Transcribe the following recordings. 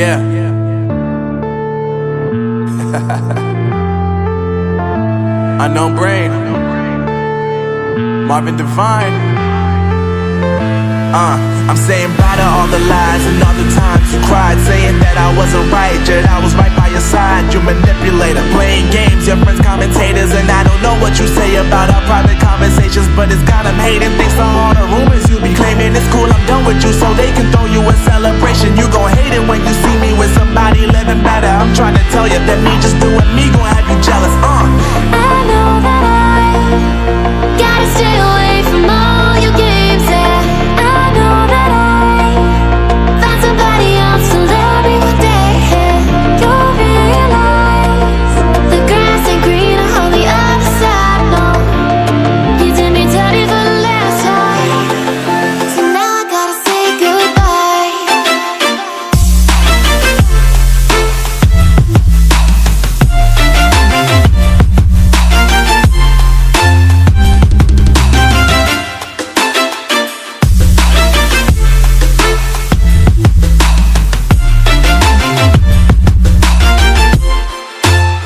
Yeah. Unknown Brain, Marvin Divine. I'm saying bye to all the lies and all the times you cried, saying that I wasn't right, yet I was right by your side. You manipulator, playing games, your friends commentators, and I don't know what you say about our private conversations, but it's got them hating. Thanks to all the rumors you be claiming. It's cool, I'm done with you, so they can throw you a celebration. You gon' hate it when you see me with somebody living better. I'm trying to tell you that me just doing me gon' have you jealous. I know that I gotta stay away from all your games, yeah. I know that I found somebody else to love me one day, yeah. You'll realize the grass ain't greener on the other side, no. You did me dirty for the last time, so now I gotta say goodbye.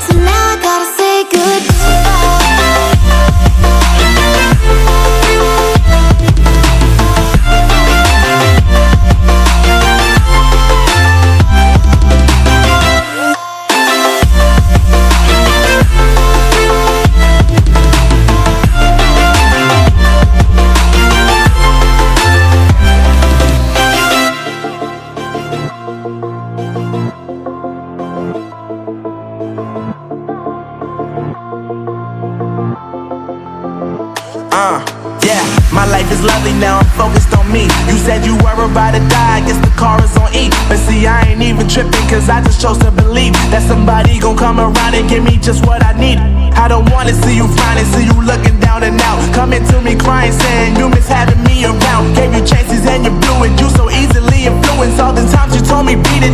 So now I gotta say Yeah, my life is lovely now, I'm focused on me. You said you were about to die, I guess the car is on E. But see, I ain't even tripping, cause I just chose to believe that somebody gon' come around and give me just what I need. I don't wanna see you finding, see you looking down and out, coming to me crying, saying you miss having me around. Gave you chances and you blew it, you so easily influenced. All the times you told me beat it,